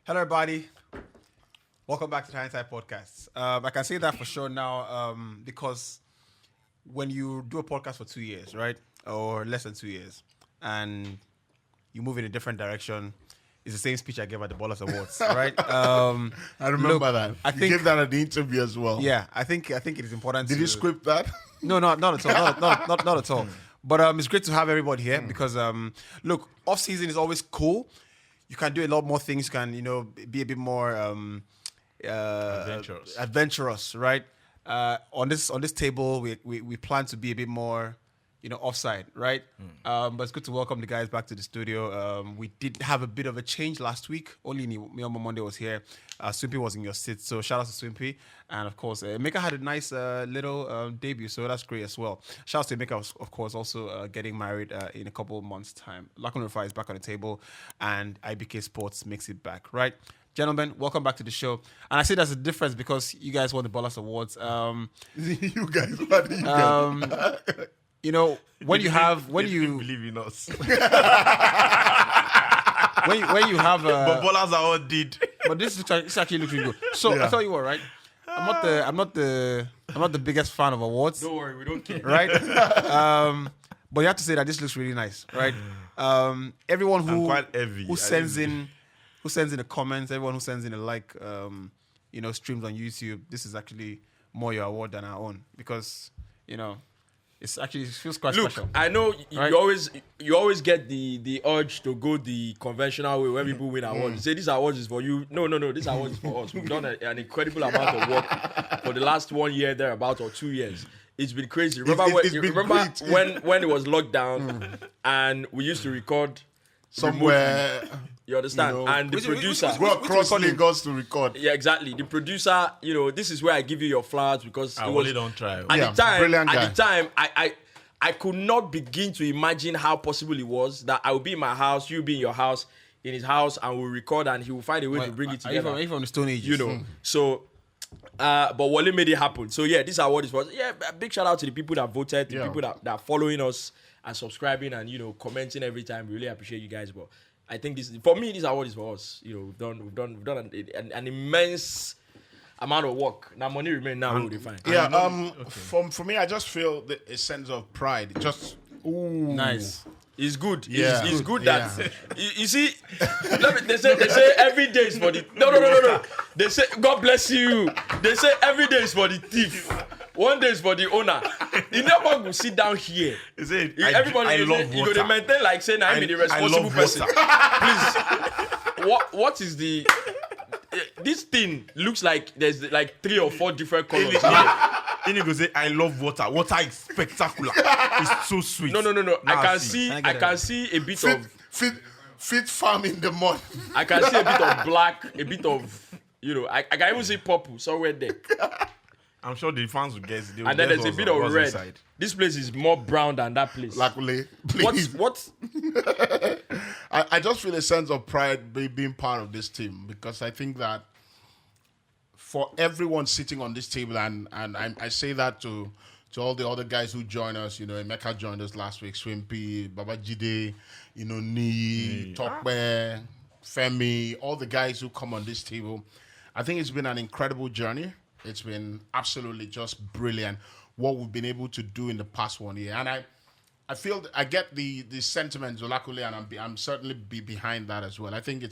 Hello, everybody. Welcome back to the Hindsight Podcast. I can say that for sure now because when you do a podcast for 2 years, right, or less than 2 years, and you move in a different direction, it's the same speech I gave at the Ballers Awards, right? I remember that. I You think gave that at the interview as well. yeah, I think it is important. Did you script that? No, not at all. Not at all. But it's great to have everybody here because look, off season is always cool. You can do a lot more things. You can be a bit more adventurous, right? On this table, we plan to be a bit more offside, right? But it's good to welcome the guys back to the studio. We did have a bit of a change last week. Only me on Monday was here. Swimpy was in your seat, so shout out to Swimpy. And of course, Emeka had a nice little debut, so that's great as well. Shout out to Emeka, of course, also getting married in a couple of months' time. Lakon Rufai is back on the table, and IBK Sports makes it back, right? Gentlemen, welcome back to the show. And I say there's a difference because you guys won the Ballers Awards. You guys, what do you guys? When you believe in us. when you have But ballers are all did. but this actually looks really good. So I tell you what, right? I'm not the biggest fan of awards, Don't worry, we don't care. right? But you have to say that this looks really nice, right? Everyone I'm quite heavy. who sends in the comments, everyone who sends in a streams on YouTube, this is actually more your award than our own because it feels quite Look, special. I know Right? you always get the urge to go the conventional way when people win awards. You say this award is for you. No, this award is for us. We've done an incredible amount of work for the last 1 year thereabout or 2 years. It's been crazy. Remember when it was locked down and we used to record Somewhere, you understand? And the producer go across Lagos to record. yeah, exactly. The producer, this is where I give you your flowers because I it was really don't try. At brilliant guy. the time, I could not begin to imagine how possible it was that I would be in my house, you be in your house, in his house, and we'll record, and he will find a way to bring it Are you together. from the Stone Age? So, but Wale made it happen. So yeah, this award is for us. Yeah, a big shout out to the people that voted, to the people that are following us and subscribing and commenting every time. We really appreciate you guys. But I think this award is for us. We've done an immense amount of work. Now money remain now we'll define. Yeah. For me, I just feel a sense of pride. Just Nice. It's good. Yeah. It's good Yeah. that you see. They say every day is for the no. They say God bless you. They say every day is for the thief. One day is for the owner. You never go sit down here. Everybody, I love you water. go to maintain like saying I'm the responsible love person. water. Please, what is the? This thing looks like there's like 3 or 4 different colors. Inigo say, I love water. Water is spectacular. It's so sweet. No. I can see a bit fit, of. fit farm in the mud. I can see a bit of black, a bit of, I can even see purple somewhere there. I'm sure the fans will guess. And then there's a bit of red. Inside. This place is more brown than that place. Luckily, please. What? I just feel a sense of pride being part of this team because I think that for everyone sitting on this table, and I say that to all the other guys who join us, Emeka joined us last week, Swimpy, Babajide, Nii, Tokbe, Femi, all the guys who come on this table. I think it's been an incredible journey. It's been absolutely just brilliant what we've been able to do in the past 1 year. And I feel I get the sentiment, Zolakule, and I'm certainly behind that as well. I think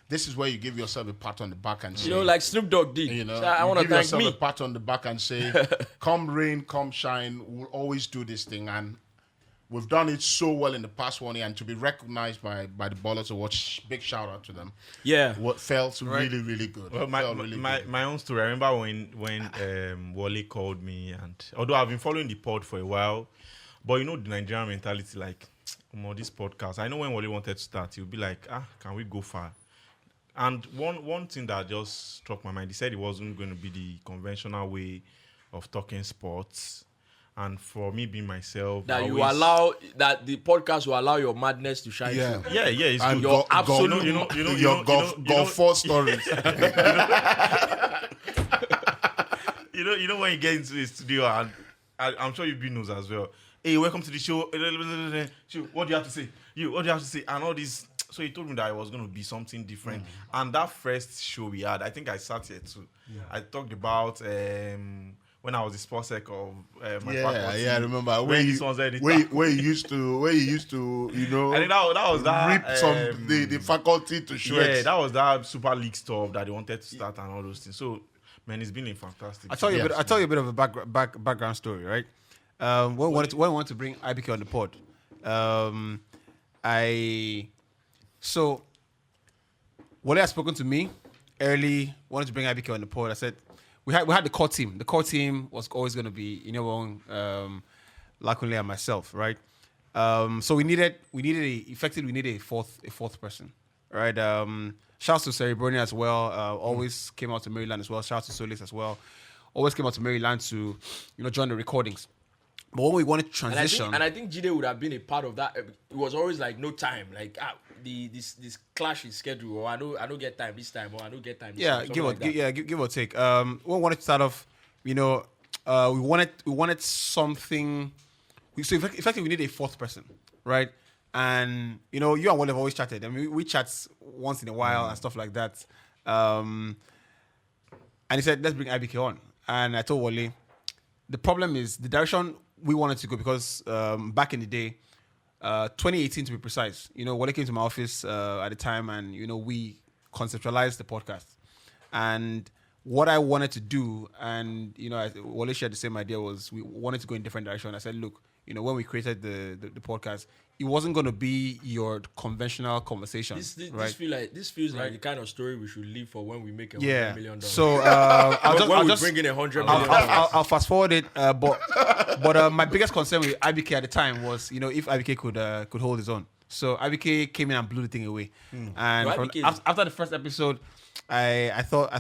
this is where you give yourself a pat on the back and say, like Snoop Dogg did. So I want to give thank yourself me. a pat on the back and say, come rain, come shine, we'll always do this thing. And we've done it so well in the past 1 year, and to be recognized by the Ballers Awards, big shout out to them. Yeah. What felt really, really good. Well, my own story. I remember when Wale called me, and although I've been following the pod for a while, but the Nigerian mentality, like, this podcast. I know when Wale wanted to start, he'll be like, can we go far? And one thing that just struck my mind, he said it wasn't going to be the conventional way of talking sports. And for me being myself, That that the podcast will allow your madness to shine Yeah. through. yeah, it's And good. Your absolute, your golf 4 stories. When you get into the studio, and I'm sure you've been knows as well. Hey, welcome to the show. What do you have to say? What do you have to say? And all these So he told me that it was going to be something different. And that first show we had, I think I sat here too. Yeah. I talked about when I was the sports sec of my faculty. I remember where you used to, you know, I think that was that rip some the faculty to shreds. Yeah, that was that Super League stuff that they wanted to start and all those things. So, man, it's been a fantastic. I'll tell you a bit of a background story, right? When we wanted to bring IBK on the pod, Wale had spoken to me early, wanted to bring IBK on the pod. I said, we had the core team. The core team was always going to be Lakunle and myself, right? So we needed a fourth person, right? Shouts to Cerebroni as well. Always came out to Maryland as well. Shouts to Solis as well. Always came out to Maryland to join the recordings. But when we wanted to transition, and I think Jide would have been a part of that. It was always like no time, like this clash in schedule, or I don't get time this time, or I don't get time. This time, give or take. When we wanted to start off, we wanted something. So effectively, we need a fourth person, right? And you and Wale have always chatted. I mean, we chat once in a while and stuff like that. And he said, "Let's bring IBK on." And I told Wale, the problem is the direction we wanted to go, because back in the day, 2018 to be precise, Wale came to my office at the time, and we conceptualized the podcast. And what I wanted to do, and Wale shared the same idea, was we wanted to go in different direction. I said, look, when we created the podcast, it wasn't going to be your conventional conversation. This feels like the kind of story we should leave for when we make $100 million. So I'll just bring in $100 million. I'll fast forward it. But my biggest concern with IBK at the time was, if IBK could hold his own. So IBK came in and blew the thing away. And after the first episode, I thought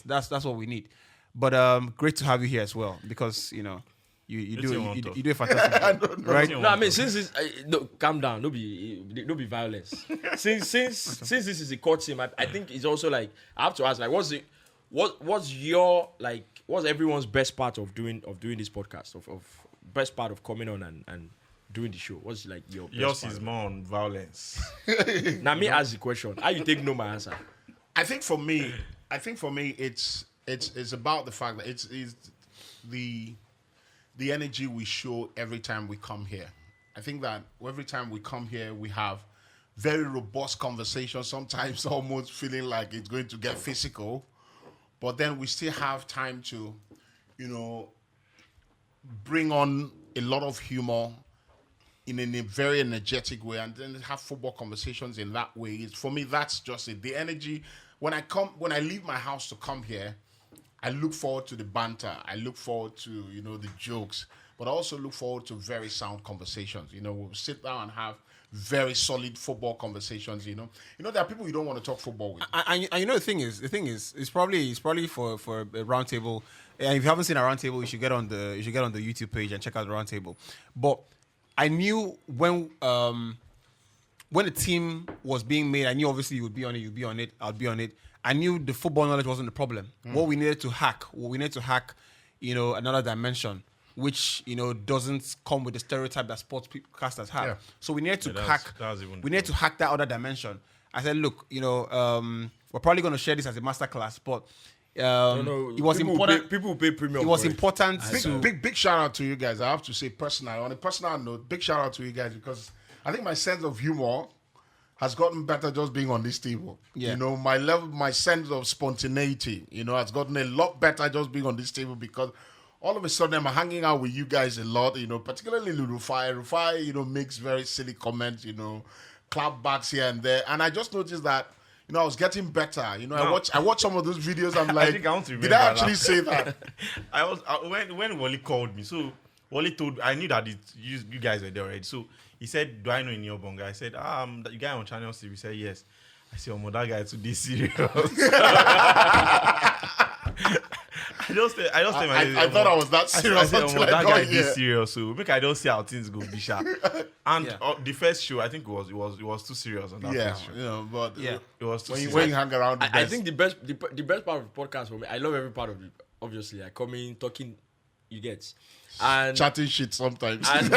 that's what we need. But great to have you here as well, because You do a fantastic job, right? No, I mean, since this, calm down. No be violence. since this is a court team, I think it's also like I have to ask, like, what's everyone's best part of doing this podcast, of best part of coming on and doing the show? What's like your best yours part? Is more on violence. Now me ask the question. How you take no my answer? I think for me, it's about the fact that it's the energy we show every time we come here. I think that every time we come here, we have very robust conversations, sometimes almost feeling like it's going to get physical, but then we still have time to, bring on a lot of humor in a very energetic way, and then have football conversations in that way. For me, that's just it. The energy, when I leave my house to come here, I look forward to the banter. I look forward to, the jokes, but I also look forward to very sound conversations. We'll sit down and have very solid football conversations. There are people you don't want to talk football with. And the thing is, it's probably for a round table. And if you haven't seen a round table, you should get on the YouTube page and check out the round table. But I knew when the team was being made, I knew obviously you would be on it, you'd be on it, I'll be on it. I knew the football knowledge wasn't the problem. What we needed to hack, another dimension, which doesn't come with the stereotype that sports casters have. Yeah. So we needed to hack. We needed to hack that other dimension. I said, look, we're probably going to share this as a masterclass, but it was important. People pay premium. It was important. Big shout out to you guys. I have to say personally, on a personal note, big shout out to you guys, because I think my sense of humor has gotten better just being on this table. Yeah. My sense of spontaneity, has gotten a lot better just being on this table, because all of a sudden I'm hanging out with you guys a lot, particularly Rufai. Rufai, makes very silly comments, clap backs here and there. And I just noticed that, I was getting better. I watch some of those videos. I'm like, did I actually say that? When Wally called me, so Wally I knew that you guys were there already. So he said, do I know any Bonga? I said, that you guy on Channel C. He said, yes. I said, that guy today serious. I thought I was that serious. I said, that guy is serious. So I don't see how things go be sharp. And the first show, I think it was too serious on that first show. It was too serious. When you hang around, I think the best part of the podcast for me, I love every part of it. Obviously, I come in talking, you get, and chatting shit sometimes. And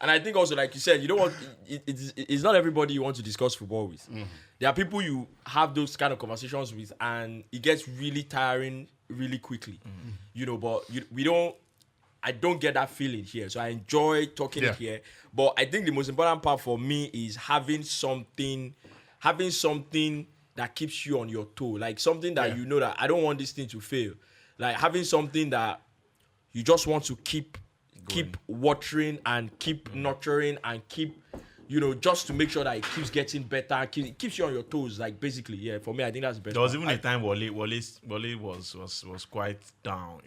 And I think also, like you said, you don't want it's not everybody you want to discuss football with. There are people you have those kind of conversations with, and it gets really tiring really quickly. But we don't. I don't get that feeling here, so I enjoy talking here. But I think the most important part for me is having something that keeps you on your toe, like something that you know that I don't want this thing to fail, like having something that you just want to keep watering and keep nurturing and keep, just to make sure that it keeps getting better, it keeps you on your toes, like basically, for me, I think that's the best. There was even a time Wale was quite down.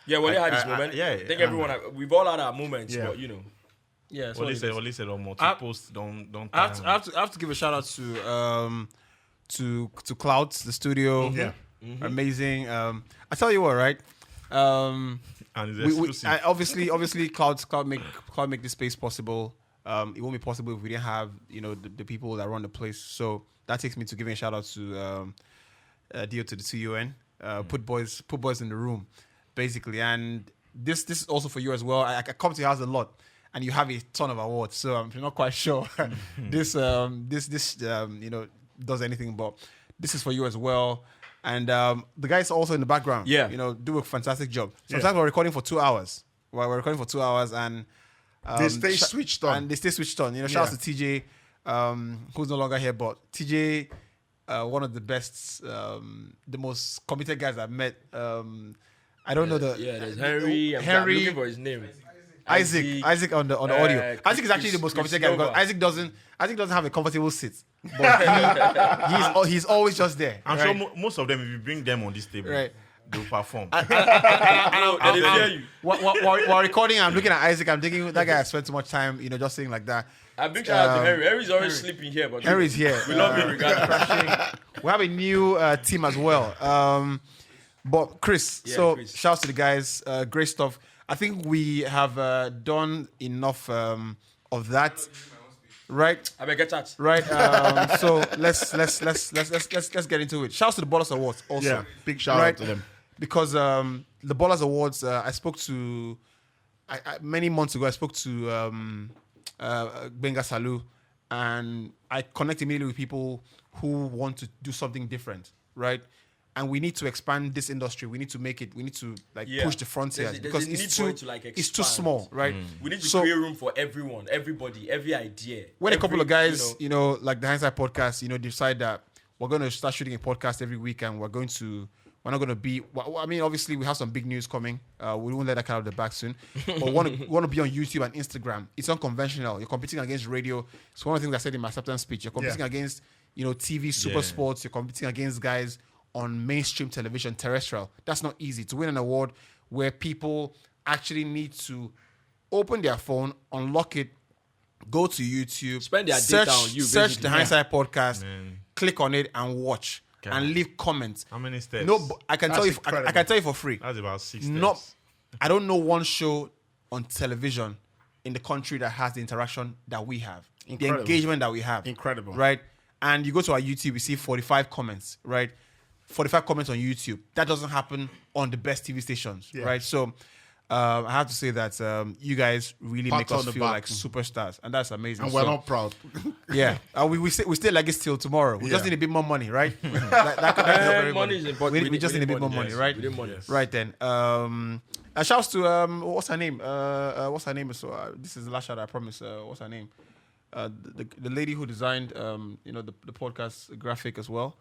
Yeah, Wale had his moment. Yeah, I think everyone, we've all had our moments, but Yeah, Wale said, to post, don't. I have to give a shout out to Clouds, the studio. Yeah. Amazing. I tell you what, right? And it's exclusive. Obviously, Cloud make this space possible. It won't be possible if we didn't have the people that run the place. So that takes me to giving a shout out to Dio to the TUN. Put boys in the room, basically. And this is also for you as well. I come to your house a lot, and you have a ton of awards. So I'm not quite sure this does anything, but this is for you as well. And the guys also in the background, do a fantastic job. Sometimes we're recording for 2 hours. We're recording for 2 hours, and they stay switched on. Shout out to TJ, who's no longer here, but TJ, one of the best, the most committed guys I've met. I don't know there's Henry. I'm looking for his name. Isaac on the audio. Isaac is actually the most committed guy because Isaac doesn't have a comfortable seat, but he's always just there. I'm sure most of them, if you bring them on this table, they'll perform. While recording, I'm looking at Isaac. I'm thinking that guy has spent too much time, just saying like that. A big shout out to Henry. Henry's always sleeping here, but Henry's here. We love him regardless. We have a new team as well. But Chris, Chris. Shouts to the guys. Great stuff. I think we have done enough of that, right? I better get that. Right. So let's get into it. Shouts to the Ballers Awards also. Yeah, big shout out to them because the Ballers Awards. I spoke to many months ago. I spoke to Benga Salu, and I connect immediately with people who want to do something different, right? And we need to expand this industry. We need to make it. We need to push the frontiers because it's too small, right? We need to create room for everyone, everybody, every idea. When a couple of guys, like the Hindsight podcast, decide that we're going to start shooting a podcast every week, and we're not going to be. Well, I mean, obviously, we have some big news coming. We won't let that out of the bag soon. But we want to be on YouTube and Instagram. It's unconventional. You're competing against radio. It's one of the things I said in my acceptance speech. You're competing against, TV, super sports. You're competing against guys on mainstream television, terrestrial. That's not easy. To win an award where people actually need to open their phone, unlock it, go to YouTube, spend their data on you, search the Hindsight podcast, click on it and watch and leave comments. How many steps? No, I can tell you. I can tell you for free. That's about 6 steps. I don't know one show on television in the country that has the interaction that we have, the engagement that we have. Incredible, right? And you go to our YouTube, you see 45 comments, right? 45 comments on YouTube. That doesn't happen on the best TV stations, right? So I have to say that you guys really make us feel like superstars, and that's amazing. And we're not proud. Yeah, we stay like this till tomorrow. We just need a bit more money, right? Money is important. We just need a bit more money, right? Right then. Shouts to what's her name? What's her name? So this is the last shout, I promise. What's her name? The lady who designed the podcast graphic as well.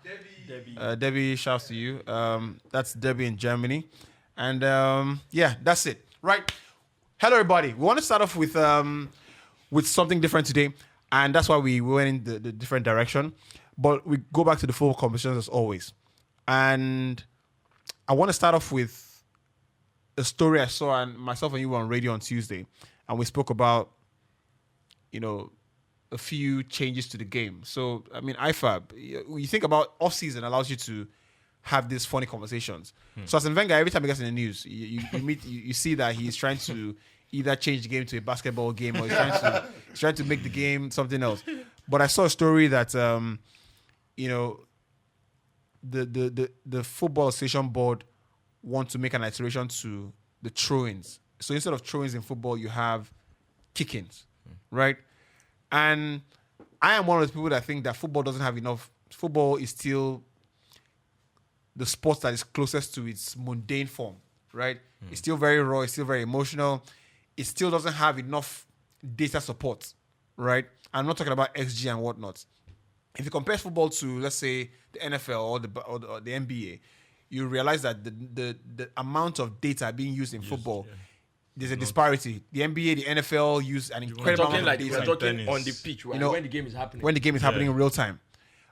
Debbie, shouts to you. That's Debbie in Germany. And that's it. Right. Hello everybody. We want to start off with something different today, and that's why we went in the different direction. But we go back to the full conversations as always. And I want to start off with a story I saw, and myself and you were on radio on Tuesday, and we spoke about a few changes to the game. So, I mean, IFAB, you think about off-season allows you to have these funny conversations. So Arsene Wenger, every time he gets in the news, you see that he's trying to either change the game to a basketball game, or he's trying to make the game something else. But I saw a story that the Football Association Board want to make an iteration to the throw-ins. So instead of throw-ins in football, you have kick-ins. right? And I am one of those people that think that football doesn't have enough. Football is still the sport that is closest to its mundane form, right? It's still very raw. It's still very emotional. It still doesn't have enough data support, right? I'm not talking about XG and whatnot. If you compare football to, let's say, the NFL or the NBA, you realize that the amount of data being used in football, there's a disparity. The NBA, the NFL use an incredible amount of data. We're talking on the pitch, right? When the game is happening. When the game is happening in real time.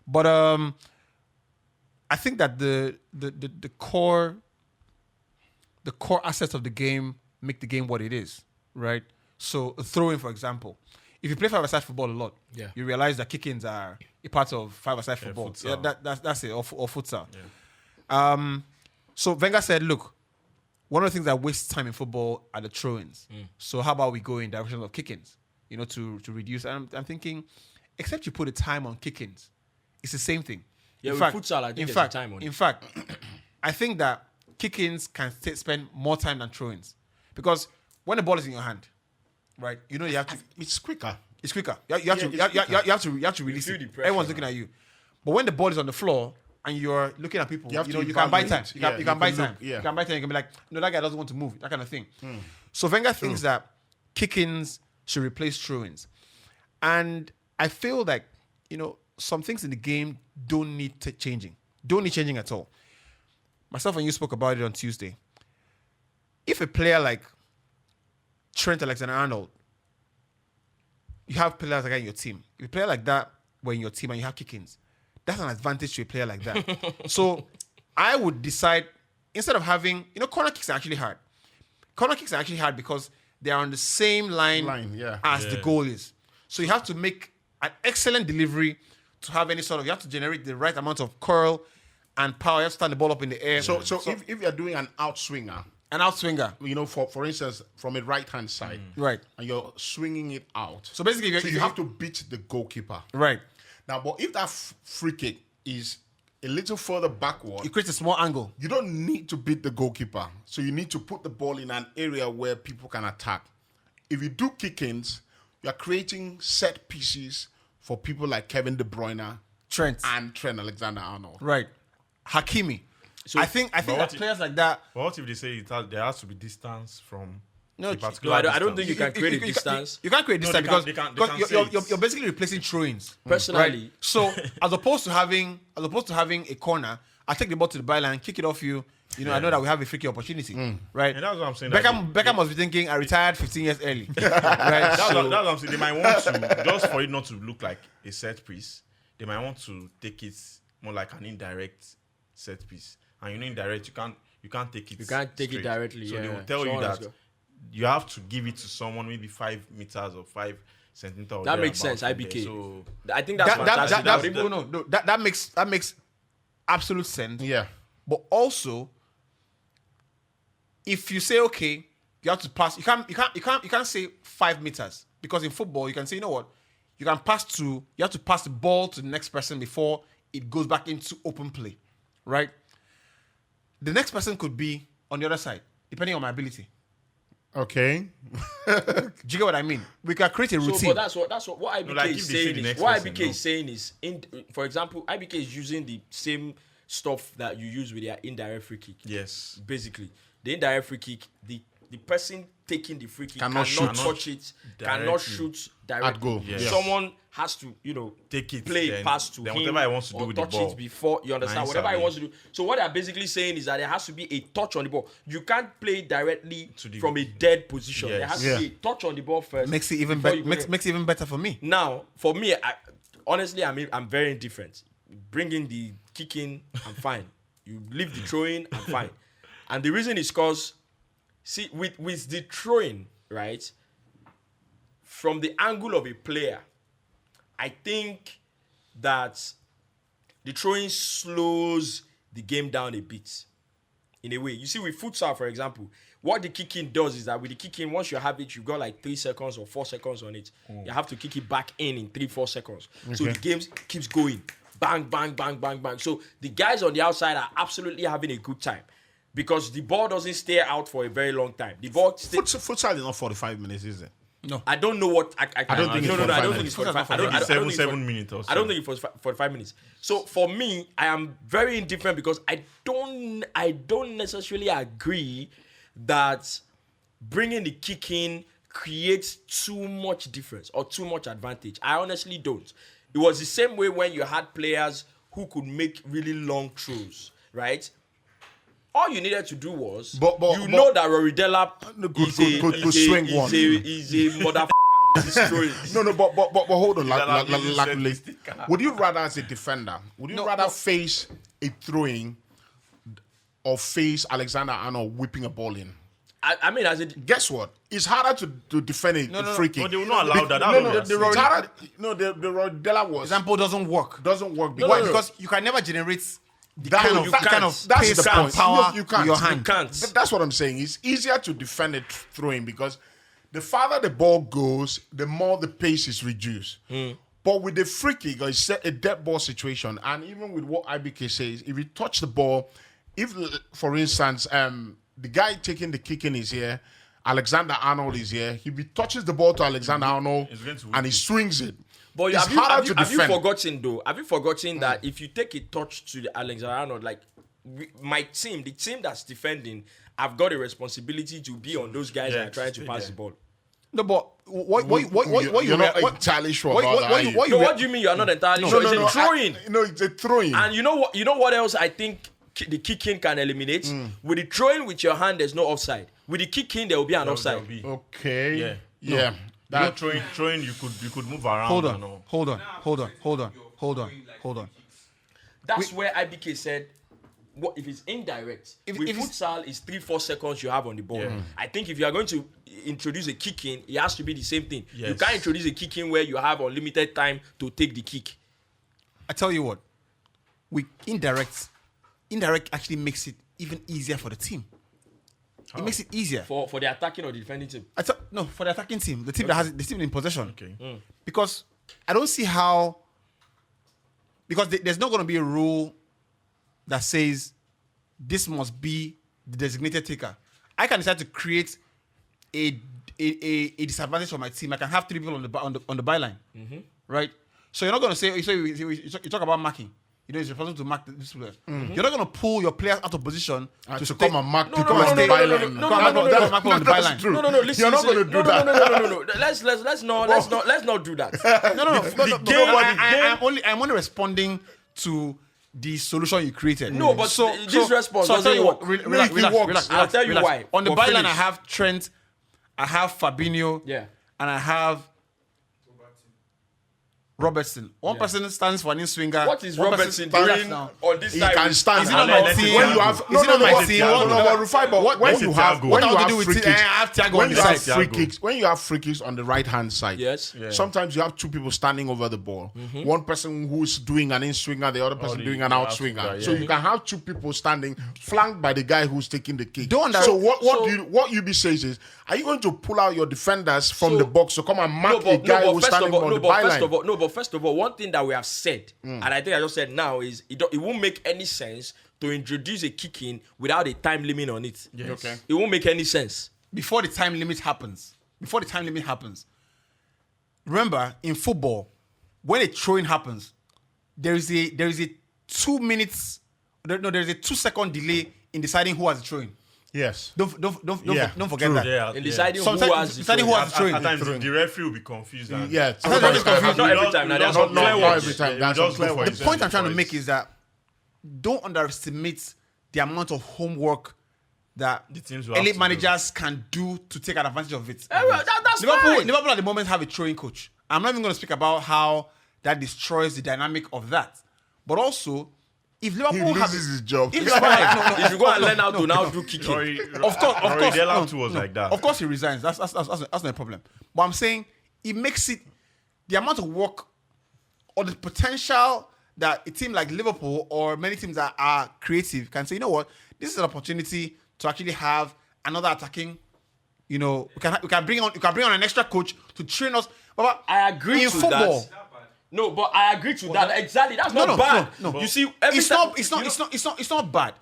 But I think that the core assets of the game make the game what it is, right? So throwing, for example, if you play five-a-side football a lot, you realize that kick-ins are a part of five-a-side football. That's it, or futsal. Yeah. So Wenger said, look, one of the things that wastes time in football are the throw-ins. So how about we go in direction of kick-ins, to reduce? And I'm thinking, except you put a time on kick-ins, it's the same thing. Yeah, with futsal, I think there's a time on it. In fact, I think that kick-ins can spend more time than throw-ins. Because when the ball is in your hand, right, you have to... It's quicker. It's quicker. You have to release it. Everyone's looking at you. But when the ball is on the floor and you're looking at people, you can buy time. You can buy time. You can buy time. You can be like, no, that guy doesn't want to move. That kind of thing. So Wenger thinks that kick-ins should replace throw-ins. And I feel like, some things in the game don't need changing. Don't need changing at all. Myself and you spoke about it on Tuesday. If a player like Trent Alexander-Arnold, you have players like that in your team. If a player like that were in your team and you have kick-ins, that's an advantage to a player like that. So I would decide, instead of having, corner kicks are actually hard. Corner kicks are actually hard because they are on the same line as the goal is. So you have to make an excellent delivery to have any you have to generate the right amount of curl and power. You have to stand the ball up in the air. So if you're doing an outswinger, for instance, from a right-hand side, right, and you're swinging it out. So basically, you have to beat the goalkeeper. Right. Now, but if that free kick is a little further backward, it creates a small angle. You don't need to beat the goalkeeper. So you need to put the ball in an area where people can attack. If you do kick-ins, you're creating set pieces for people like Kevin De Bruyne, Trent Alexander-Arnold. Right. Hakimi. So I think that players like that. But what if they say there has to be distance from a particular distance? I don't think you can create a distance. You can't create distance because you're basically replacing throw-ins. Personally. Right? So as opposed to having a corner, I take the ball to the byline, kick it off you. I know that we have a freaky opportunity, right? And that's what I'm saying. Beckham must be thinking, I retired 15 years early. Right? That's what I'm saying. They might want to, just for it not to look like a set piece, they might want to take it more like an indirect set piece. And indirect, you can't take it. You can't take it directly. So they will tell you that you have to give it to someone maybe 5 meters or 5 centimeters. That makes sense. IBK. So I think that's fantastic. That makes absolute sense. Yeah. But also, if you say you have to pass, you can't say 5 meters, because in football you can say, you can you have to pass the ball to the next person before it goes back into open play, right? The next person could be on the other side, depending on my ability. Okay. Do you get what I mean? We can create a routine. So, but that's what IBK is saying. What IBK is saying is, for example, IBK is using the same stuff that you use with your indirect free kick. Yes. Basically, the indirect free kick, the person taking the free kick cannot touch it, cannot shoot directly. At goal. Yes. Someone has to, take it, play pass to him, whatever he wants to do with the ball. Touch it before, you understand? Whatever he wants to do. So what they're basically saying is that there has to be a touch on the ball. You can't play directly from a dead position. Yes. There has to be a touch on the ball first. Makes it even better. Makes it even better for me. Now, for me, honestly, I'm very indifferent. Bringing the kicking, I'm fine. You leave the throwing, I'm fine. And the reason is because, see, with the throwing, right, from the angle of a player, I think that the throwing slows the game down a bit. In a way. You see, with futsal, for example, what the kicking does is that with the kicking, once you have it, you've got like 3 seconds or 4 seconds on it. You have to kick it back in 3-4 seconds. Okay. So the game keeps going. Bang, bang, bang, bang, bang. So the guys on the outside are absolutely having a good time because the ball doesn't stay out for a very long time. The ball Futsal is not 45 minutes, is it? No. I don't know what I don't think no, it's no, no, I don't 45 think it's 45. I don't, Maybe I don't think it's 7 minutes or so. I don't think it's 45 minutes. So for me, I am very indifferent because I don't necessarily agree that bringing the kick in creates too much difference or too much advantage. I honestly don't. It was the same way when you had players who could make really long throws, right? All you needed to do was know that Rory Delap could swing one. Is a motherfucker. Destroying. No, but hold on. Would you rather, as a defender, rather face a throwing or face Alexander Arnold whipping a ball in? I mean, Guess what? It's harder to defend a free kick. But they will not allow that. The Rory Delap example doesn't work. Why? Because you can never generate the That- kind of you can't. pace That's the and point. power You can't. with your You hand. can't. That's what I'm saying. It's easier to defend a throwing because the farther the ball goes, the more the pace is reduced. But with the free kick, or it's a dead ball situation, and even with what IBK says, if you touch the ball, if, for instance, the guy taking the kick in is here, Alexander Arnold is here, if he touches the ball to Alexander Arnold and he swings it, But it's harder to defend. Have you forgotten though? Have you forgotten that if you take a touch to the Alexander Arnold, like my team, the team that's defending, I've got a responsibility to be on those guys that are trying to pass the ball. No, but you're not entirely sure about that. What do you mean you're not entirely sure? It's a throwing. No, it's a throwing. And you know what else I think the kicking can eliminate? With the throwing with your hand, there's no offside. With the kicking, there will be an offside. Okay. Yeah. That Throwing, you could move around. Hold on. That's where IBK said, what if it's indirect? If futsal, it's 3-4 seconds you have on the ball. I think if you are going to introduce a kick in, it has to be the same thing. Yes. You can't introduce a kick in where you have unlimited time to take the kick. I tell you what, with indirect actually makes it even easier for the team. It makes it easier For the attacking or the defending team. No, for the attacking team, the team that has the team in possession. Okay. Because I don't see how. Because there's not going to be a rule that says this must be the designated taker. I can decide to create a disadvantage for my team. I can have 3 people on the byline, right? So you're not going to say. So you talk about marking. You know, it's responsible to mark this player. You're not going to pull your players out of position to come and mark people on the byline. That's true. No, listen. You're not going to do that. No. Let's not do that. I'm only responding to the solution you created. No, but this response I'll tell you what. Relax. I'll tell you why. On the But byline, finish. I have Trent, I have Fabinho, and I have Robertson. One person stands for an in-swinger. What is one Robertson person doing now. on this He side? can stand. Is it not my team? When you have Is it not my team? when you have What I free want to do with kicks, I have Thiago when on you the have side. free kicks, when you have free kicks on the right hand side, Yes. sometimes you have 2 people standing over the ball. One person who's doing an in swinger, the other person doing an out swinger. So you can have 2 people standing, flanked by the guy who's taking the kick. So what UB says is, are you going to pull out your defenders from the box to come and mark a guy who's standing on the byline? But first of all, one thing that we have said, and I think I just said now, is it won't make any sense to introduce a kick in without a time limit on it. Yes. Okay. It won't make any sense. Before the time limit happens, remember, in football, when a throw-in happens, there's a 2 minutes, there's a 2-second delay in deciding who has the throw-in. Yes. Don't forget that. Yeah, In deciding Sometimes who has deciding who has the throw-in. At times, the referee will be confused. And Yeah. Not every time. Not every time. That's just unclear go for ones. The point I'm trying to make is that don't underestimate the amount of homework that The teams will have elite to managers can do to take advantage of it. That's Liverpool fine. at the moment have a throwing coach. I'm not even going to speak about how that destroys the dynamic of that. But also, if Liverpool He loses his job. If Liverpool, If you go and learn how to now do kicking. of course, Delap too was like that. Of course, he resigns. That's not a problem. But I'm saying it makes it the amount of work or the potential that a team like Liverpool or many teams that are creative can say, you know what, this is an opportunity to actually have another attacking. You know, we can bring on an extra coach to train us. But I agree in to football. that. No, but I agree to that. Exactly. That's not bad. No. You see, It's not bad.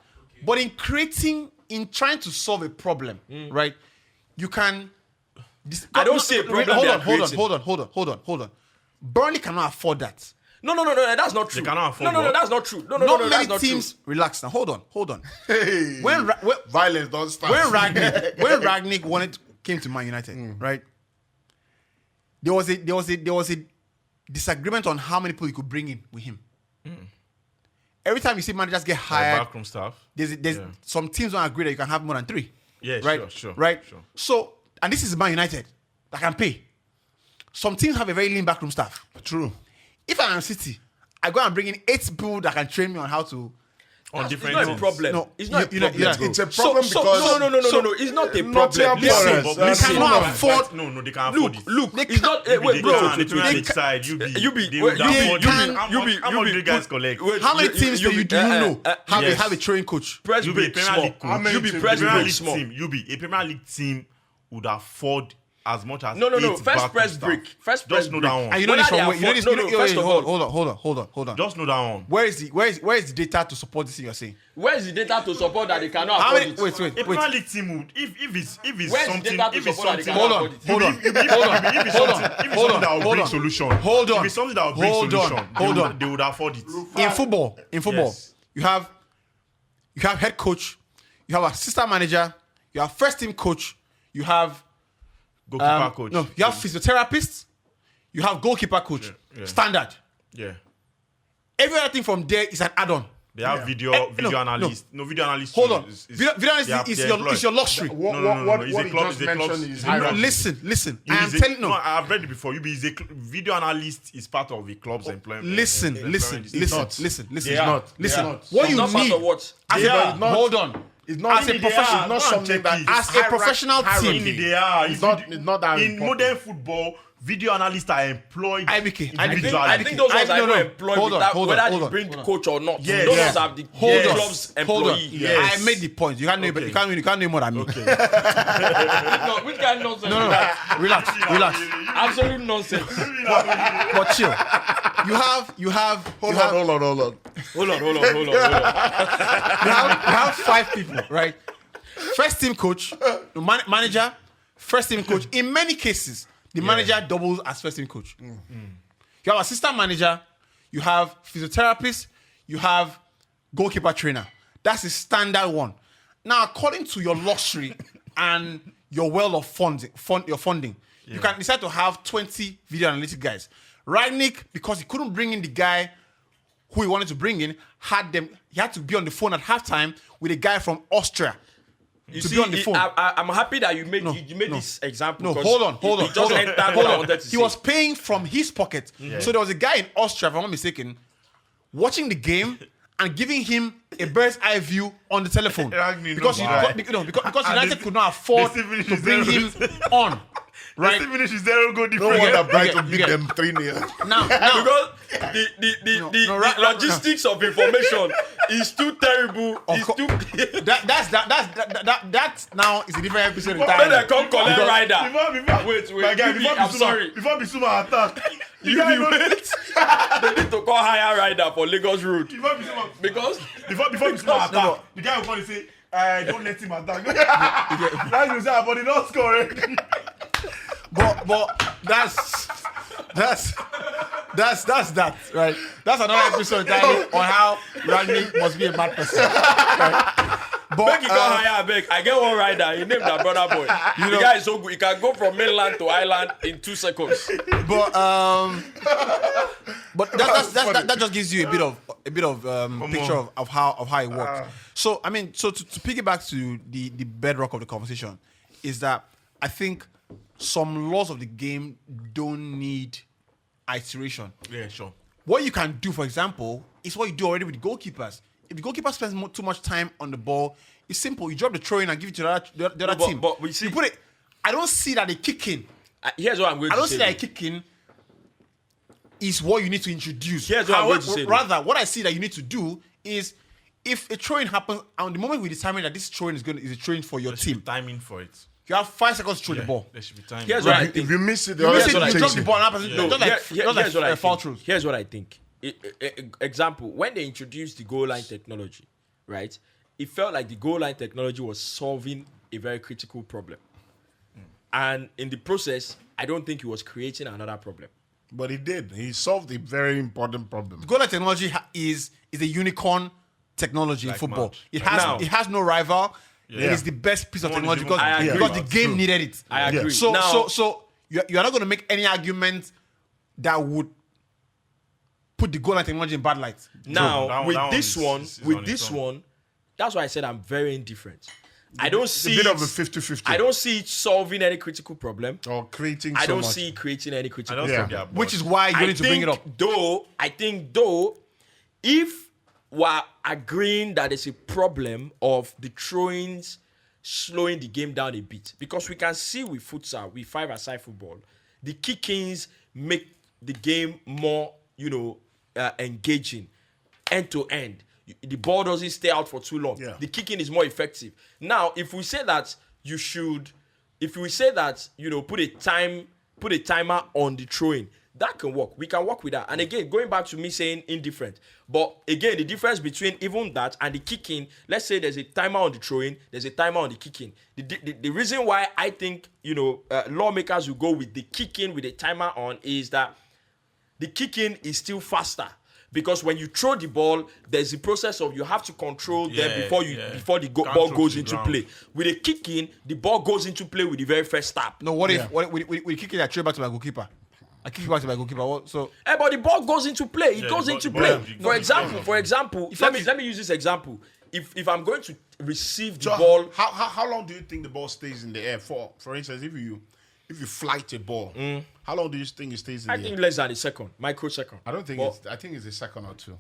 But in trying to solve a problem, right? You can I don't see a problem. Hold on. Burnley cannot afford that. No, that's not true. They cannot afford No, what? that's not true. No, Not that's many not teams. true. Relax now. Hold on. Hey, When violence don't start. when Ragnick came to Man United, right? There was a disagreement on how many people you could bring in with him. Every time you see managers get hired, Backroom staff. there's some teams don't agree that you can have more than 3. Yeah, right? sure. Right? Sure. So, and this is Man United that can pay. Some teams have a very lean backroom staff. True. If I am City, I go and bring in 8 people that can train me on how to. On It's different not a teams. problem. No, It's not a you know, problem. yeah. It's a problem because No. It's not a Nottingham problem. Listen, Forest, they cannot afford. No, they can't afford it. Look, They it's can't- not. they Wait, They bro. can't. The Premier League side, you be. they wait, would afford can- it. How much do guys collect? Wait, How many teams do you know yes. have a training coach? Press You be a break Premier small. League coach. You be teams press do you Premier break League small. team, a Premier League team would afford as much as No. 8 First backroom press staff. break. First press Just know break. that one. And you know this Whether from they where? You know afford- this. no, first of all- Hold on. Just know that one. Where is the data to support this thing you're saying? Where is the data to support that they cannot How afford many? it? Wait. A Premier League team would, if it's Where's something, the data to if it's support that they something, cannot Hold on. afford it? Hold on. if it's something that will bring solution, Hold on. if it's something that will bring Hold on. solution, Hold on. they would afford it. In football, Yes. you have head coach, you have assistant manager, you have first team coach, you have Goalkeeper coach. no, you have physiotherapist, you have goalkeeper coach. Yeah. Standard. Yeah. Every other thing from there is an add-on. They have video no. analyst. No, video analyst. Hold too on. is- Video analyst they are- is they're your employed. luxury. What It's a he club- just it's a club- mentioned is it's a hierarchy. Listen. You I am is a- telling no, I've read it before. Video analyst is part of the club's employment. Listen. not. What It's you Not part need of what? as They a are. hold on. It's not As a they professional- are. Go It's and not something check that it. As a professional hierarchy. team. They are. It's not that in important. modern football. Video analysts are employed IBK. individually. I think those ones are no, not no. employed Hold on, without hold on, whether hold they on, bring hold the on. coach or not. Yes. Those Yeah. ones are the Hold on. club's Hold on. employee. Yes. I made the point. You can't know, Okay. you can't know more than me. Okay. No, which kind of nonsense? No. Relax. Absolute nonsense. But chill. You have Hold on. Hold on. you have 5 people, right? First team coach, the manager, first team coach. In many cases, the manager doubles as first team coach. You have assistant manager, you have physiotherapist, you have goalkeeper trainer. That's the standard one. Now, according to your luxury and your well of funding, you can decide to have 20 video analytic guys. Ragnick, because he couldn't bring in the guy who he wanted to bring in, he had to be on the phone at halftime with a guy from Austria. You To see, be on the phone. I'm happy that you made No, this example. No, because hold on. He just entered what I wanted to He say. was paying from his pocket. So there was a guy in Austria, if I'm not mistaken, watching the game and giving him a bird's eye view on the telephone. Ragnick because knows why. because United could not afford they still to finish bring him on. Right. Right? They finish 0 goal No difference. wonder You Brighton get- beat you them 3-0. Now, Because the logistics of information is too terrible. It's course. too. that now is a different episode When entirely. they come collect Because- rider. Wait, My guy, I'm sorry. Before Bissouma attack, You be wait. They need to call higher rider for Lagos Road. Because before Bissouma attack, No. the guy will probably say, don't let him attack. Now you say, but he don't score already. But that's that, right? That's another episode entirely on how Ragnick must be a mad person. Right? But make it go higher, beg. I get one rider. He named that brother boy. The guy is so good. He can go from mainland to island in 2 seconds. but that just gives you a bit of picture of how it works. So I mean, to piggyback to the bedrock of the conversation is that I think some laws of the game don't need iteration. Yeah, sure. What you can do, for example, is what you do already with goalkeepers. If the goalkeeper spends too much time on the ball, it's simple. You drop the throw in and give it to the other team. But we see, you put it. I don't see that a kicking. Here's what I'm going I to don't say. see that a kicking is what you need to introduce. Here's what I'm going to say, though. Rather, what I see that you need to do is if a throw-in happens, and the moment we determine that this throw-in is a throw-in for your team, Timing for it. you have 5 seconds to throw the ball. There should be timing. Here's what I If think. you miss it, the You other miss it, team you takes drop the it. ball, and happens. Just like fall think. throughs. Here's what I think. Example, when they introduced the goal line technology, right? It felt like the goal line technology was solving a very critical problem. And in the process, I don't think he was creating another problem. But he did. He solved a very important problem. Goal line technology is a unicorn technology in football. match. It has no rival. It is the best piece of One technology is even- because the game True. needed it. I agree. So Now- so you're not going to make any argument that would put the goal line technology in bad light. Now, That with one this is- one, is with on this its own. one, that's why I said I'm very indifferent. I don't It's see a bit it- of a 50-50. I don't see it solving any critical problem. Or creating I so don't much. see it creating any I critical don't problem. think they are Which bored. is why you need to bring it up. I think though, if we're agreeing that there's a problem of the throw-ins slowing the game down a bit, because we can see with futsal, with five-a-side football, the kick-ins make the game more, engaging, end to end. The ball doesn't stay out for too long. Yeah. The kicking is more effective. Now, if we say that put a timer on the throwing, that can work. We can work with that. And again, going back to me saying indifferent, but again, the difference between even that and the kicking, let's say there's a timer on the throwing, there's a timer on the kicking. The reason why I think lawmakers will go with the kicking with a timer on is that the kicking is still faster. Because when you throw the ball, there's the process of you have to control them before the Can't ball throw goes to the into ground. play. With a kicking, the ball goes into play with the very first tap. No, what if we kick it, I throw it back to my goalkeeper? I kick it back to my goalkeeper. So But the ball goes into play. It Yeah, goes the into ball- play. the ball- For example, let me use this example. If I'm going to receive the So ball, how long do you think the ball stays in the air? For instance, if you flight a ball, how long do you think it stays in I the think air? less than a second, microsecond. I don't think But- I think it's a second or two.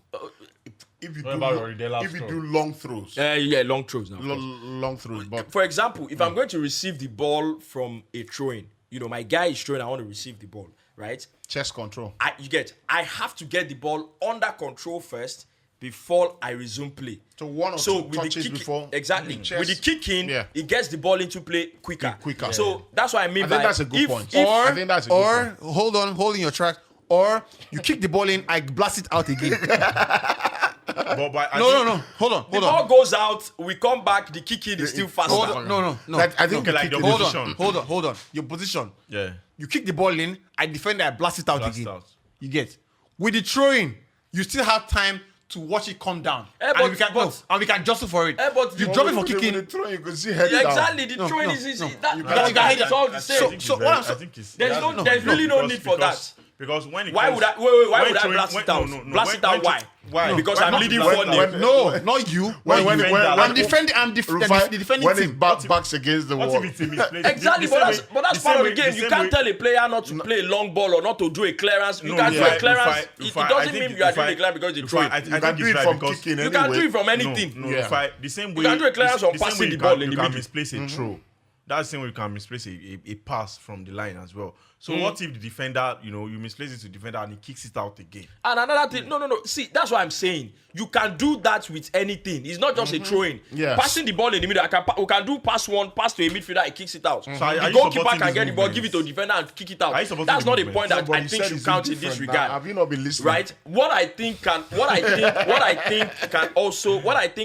If you What do about lo- Rodela's if you throw? do long throws, long throws now. of course. long throws, but For example, if I'm going to receive the ball from a throw-in, my guy is throwing, I want to receive the ball, right? chest control. I have to get the ball under control first before I resume play. So one or two with the touches kicking- before exactly. chest. With the kicking, Yeah. it gets the ball into play quicker. Quicker. So that's what I mean I by think that's a good point. or I think that's a good point. hold in your track, or you kick the ball in, I blast it out again. But I No, think- hold on. The ball goes out, we come back, the kicking is still faster. Hold on. No. Like, I think Okay, like the Hold position. on. Hold on. Your position. Yeah. You kick the ball in, I defend it, I blast it out Blast again. out. You get. With the throwing, you still have time to watch it come down. Eh, but- and we can jostle for it. but you the- drop it for With the kicking. throw, you can see head Yeah, down. exactly. The No, throwing no, is easy. no. That, You that, can't- that you is all the I same. think So it's what I'm very- I so- think it's- There's yeah, no- there's really no need for that. Because when it Why comes- would I? Wait, why when would I throwing- blast when- it out? no, no, Blast when- it out. when- Why? Why? Because Why I'm not leading blast 4-0. it out? No, not you. When I'm defending. I'm the defending when team. his backs against the What wall. if it's a misplaced? Exactly, The same way- but that's the part same of the way- game. the You same can't way- tell a player not to play a long ball or not to do a clearance. You No, can't yeah, do a if clearance. I- It if I- I doesn't think mean you are if doing I- a clearance because you if throw I- it. I You think can do it's it right from because- kicking You can do it from No, anything. no, Yeah. the same way You can do a clearance on the same passing way the you ball can- in you the can middle. misplace a throw. That's the same way you can misplace a pass from the line as well. So what if the defender, you misplace it to the defender and he kicks it out again? And another thing, no. See, that's what I'm saying. You can do that with anything. It's not just a throwing. Yes. Passing the ball in the middle, we can do pass one, pass to a midfielder, he kicks it out. are The you goalkeeper supporting can these get the ball, movements? give it to the defender and kick it out. Are you supporting That's the not the movements? point that Somebody I think said should it's count in this indifferent. regard. Have you not been listening? Right? What I think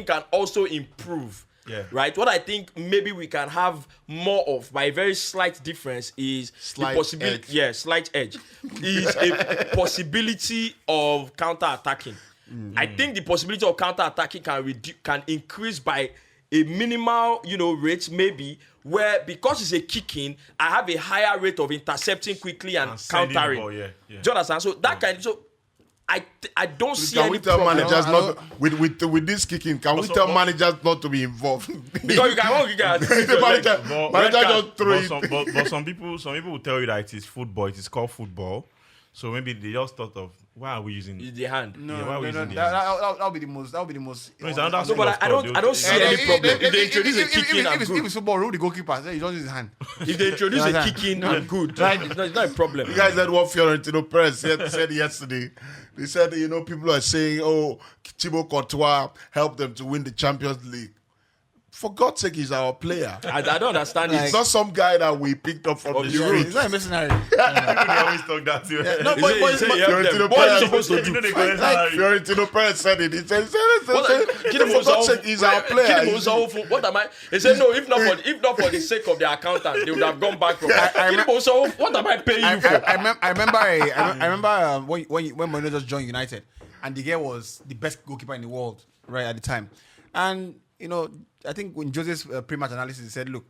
can also improve. Yeah. Right. What I think maybe we can have more of, by a very slight difference, is Slight the possibility. edge. Yeah, slight edge is a possibility of counter-attacking. I think the possibility of counter-attacking can increase by a minimal, rate maybe, where because it's a kicking, I have a higher rate of intercepting quickly and sending the countering. ball, yeah. Do you understand? So that I don't see Can any we tell problem. managers I not don't- with this kicking? Can we Also, tell but- managers not to be involved? Because you can The manager But- manager red just throw But it. but some people will tell you that it is football. It is called football. So maybe they just thought of, why are we using It's the hand. No, Yeah, why are we no, using the that'll be the most. That'll be the most. No, it's another No, school but of I don't thought. see any problem. If they introduce a kicking, I'm if it's good. football, rule the goalkeeper. Then you don't use his hand. If they introduce Yeah, a yeah. kicking, No. I'm good. Right. It's not a problem. You guys heard what Fiorentino Press said yesterday. They said, people are saying, oh, Thibaut Courtois helped them to win the Champions League. For God's sake, he's our player. I don't understand it. It's not some guy that we picked up from the the road. street. He's not a mercenary. They always talk that to you. No, He say he helped them. Fiorentino What are you Perez- supposed to You do? know they collect salary. Fiorentino Perez said it. He said, Kini for God's sake, he's our player. What am I? He said no. If not for the sake of the accountant, they would have gone back from. What am I paying you for? I remember when Mourinho just joined United, and the guy was the best goalkeeper in the world right at the time. And I think when Jose's pre-match analysis, he said, "Look,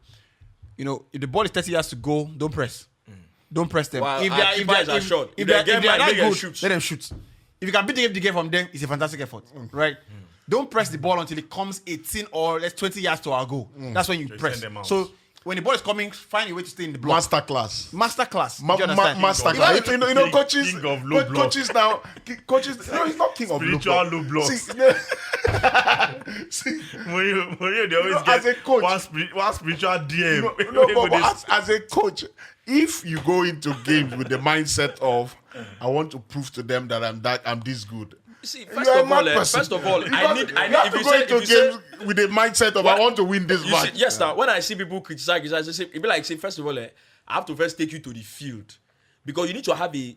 if the ball is 30 yards to go, don't press, don't press them. Well, if if they're get not mad, good, let them shoot. If you can beat the game from them, it's a fantastic effort, right? Don't press the ball until it comes 18 or 20 yards to our goal. That's when you press. send them out. So when the ball is coming, find a way to stay in the block. Masterclass. Masterclass. Do you understand? Masterclass. You know, coaches. King of low block. Coaches now. Coaches. No, he's not king of low Spiritual block. low blocks. See, Mourinho, they always as a get coach- one spiritual DM. no, but as a coach, if you go into games with the mindset of I want to prove to them that I'm this good. See, You first are a of all, mad person. I need. You have to go into games with the mindset of I want to win this match. Yes, now when I see people criticize, I say it be like say first of all, I have to first take you to the field because you need to have a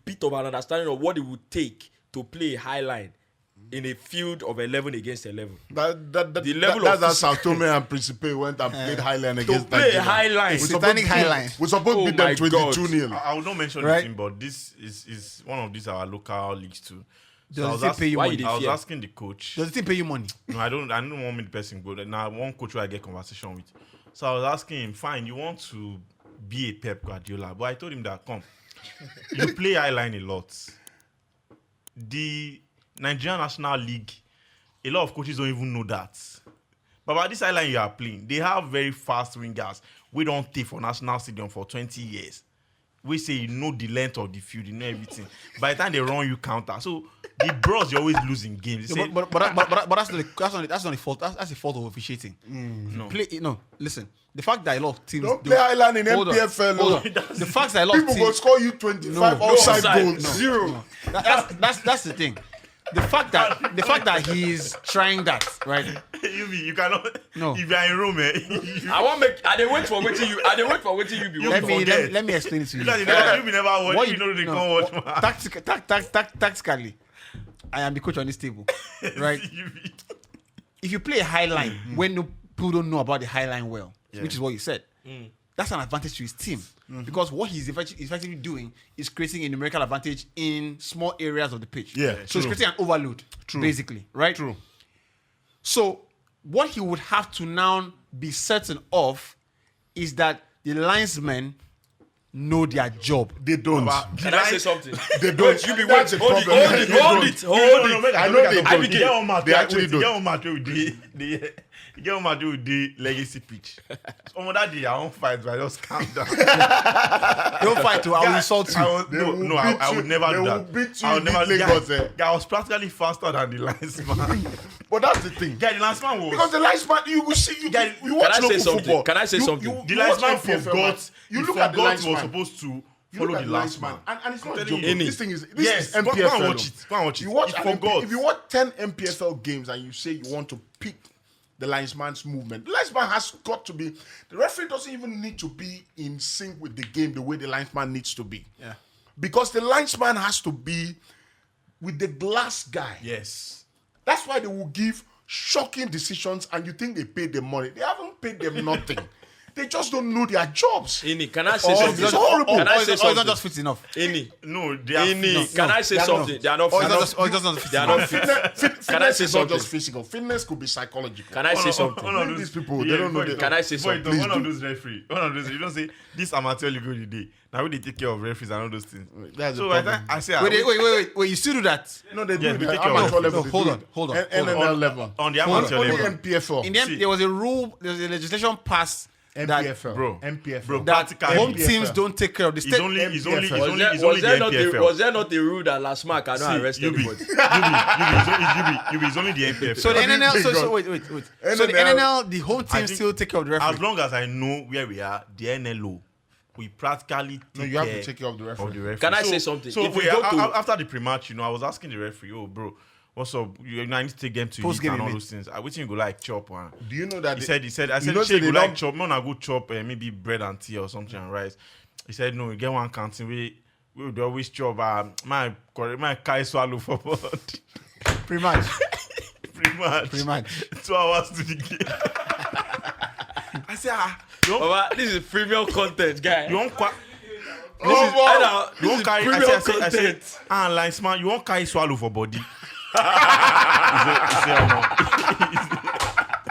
bit of an understanding of what it would take to play a high line in a field of 11 against 11. That's how Sao Tome and Principe went and played Highline To against play a Nigeria. high line, We're Satanic Highline. supposed to beat them 22-0. I will not mention Right. the team, but this is one of these our local leagues too. Does I it was, pay you why money? you I was fear? asking the coach. Does the team pay you money? No, I don't want me the person go. Now one coach who I get conversation with. So I was asking him, fine, you want to be a Pep Guardiola, but I told him that come, you play highline a lot. The Nigerian National League, a lot of coaches don't even know that. But by this highline you are playing, they have very fast wingers. We don't take for National Stadium for 20 years. We say you know the length of the field, you know everything. By the time they run you counter, so the bros you always lose in games. They say, But that's not the fault. That's the fault of officiating. no. Listen. The fact that a lot of teams Don't play Highline in Hold on, MPFL. hold on. The fact that a lot of People teams go score you 25 No, outside offside. goals. No. Zero. that's the thing. The fact that he's trying that, right? you cannot. No. If you are in Rome, I want make. I dey wait for waiting you. I dey wait for waiting you be. Let waiting me for. let me explain it to you. you never watch. What You know they can't watch. Man. Tactically, I am the coach on this table, right? If you play a high line when no people don't know about the high line well, which is what you said, that's an advantage to his team because what he's effectively doing is creating a numerical advantage in small areas of the pitch. Yeah, so it's creating an overload, basically, right? True. So what he would have to now be certain of is that the linesmen know their job. They don't. Can I say something? They don't. You be That's waiting. a Hold problem. it. They Hold don't. it. Hold it. I know they don't. Get on match. They actually Get don't. on match with the legacy pitch. Some of that day I won't fight, but I just calm down. Don't fight to. I will insult you. I would never They do will that. beat you I would in never. Lagos, eh. I was practically faster than the linesman. But that's the thing. The linesman was. Because the linesman, you will see, you watch I say local something? football. Can I say something? The you watch linesman MPFL forgot. match. You look at the forgot he was linesman. supposed to You follow look the at last linesman. man. And it's not a telling joke. you. This thing is Yes, is go MPFL. and watch it. Go and watch it. You watch He an forgot. if you watch 10 MPFL games and you say you want to pick the linesman's movement, the linesman has got to be. The referee doesn't even need to be in sync with the game the way the linesman needs to be. Yeah. Because the linesman has to be with the glass guy. Yes. That's why they will give shocking decisions and you think they paid them money. They haven't paid them nothing. They just don't know their jobs. Ini, can I say Oh, something? it's horrible. Can I say It's not something? just fit enough. Ini, No, they are. Ini, can I say they are something? not. They are not. Or it's fit. just not fit They are enough. not fit. Fitness Can I say is not something? just physical. Fitness could be psychological. Can I say something? One of These those people, they don't know Can I say Before you something? talk, one of those referee, one of those, you don't say this amateur league of the day. Now we they take care of referees and all those things. That's So the by the problem. time I say Wait, you still do that? No, they Yes, do we it take at care of amateur it. level. No, they hold do on, it. hold on, NNL level. on the amateur Only level. MPFL. In the end, See. there was a rule, there was a legislation passed that MPFL. Bro. MPFL. that Practically. home MPFL. teams don't take care of the It's state. only MPFL. the Was there MPFL. not a rule that last mark cannot arrest you be anybody? it's only the MPFL. So the NNL, so wait. So the NNL, NNL, the home teams think- still take care of the As referee. long as I know where we are, the NLO, we practically take No, you have to care take care of the referee. of the referee. Can I say something? So If you wait, go to- after the pre-match, I was asking the referee, oh bro, what's up? I need to take them to eat Post-game, and all you those things. I wish you go like chop one. Do you know that He said, I you know said, they go like don't- chop. No, I go chop maybe bread and tea or something and rice. He said, no, you get one canteen. We would always chop my kai swallow for board. Pretty much. Pretty much. 2 hours to the game. I said, Baba, this is premium content, guy. you want Oh, you want carry? premium I said, content. like man, you want carry swallow for body?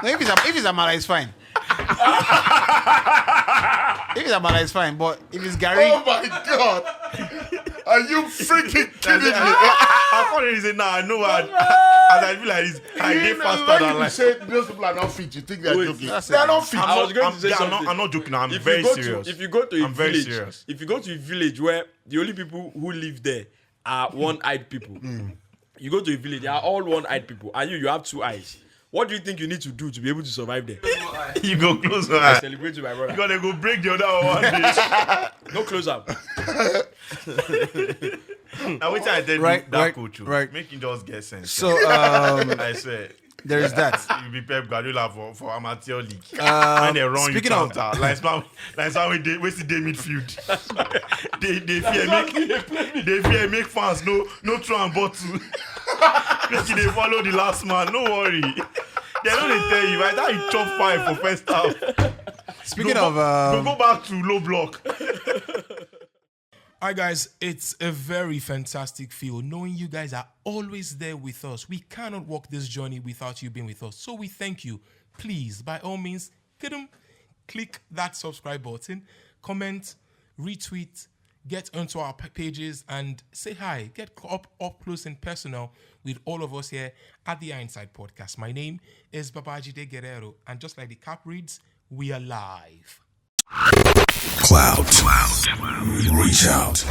No, if it's Amala, it's fine. If it's Amala, it's fine. But if it's Gary, oh my God. Are you freaking kidding me? I thought he said, nah, I know what. As I feel like this, I get faster When than you like. say those people are not fit, you think they're joking. that's They're it. not fit. I was going to say something. I'm not joking. I'm If very you go serious. if you go to a I'm very village, serious. if you go to a village where the only people who live there are one-eyed people, you go to a village, they are all one-eyed people, and you have 2 eyes. What do you think you need to do to be able to survive there? You go close one I eye. celebrate you, my brother. Because they go break the other one day. No close up. Now wait till I tell you Right, that right, coach. right. Make him just get sense. so I swear. there is that. You be Pep Guardiola for amateur league. When they run you speaking of- counter. Like we see they midfield. they fear make fans no throw and bottle. Make they follow the last man. No worry. They don't tell you right now you chop 5 for first half. Speaking Go of go back to low block. All right, guys, it's a very fantastic feel knowing you guys are always there with us. We cannot walk this journey without you being with us. So we thank you. Please, by all means, click that subscribe button, comment, retweet, get onto our pages and say hi. Get up close and personal with all of us here at the Inside Podcast. My name is Babajide Guerrero, and just like the cap reads, we are live. Cloud. Reach out.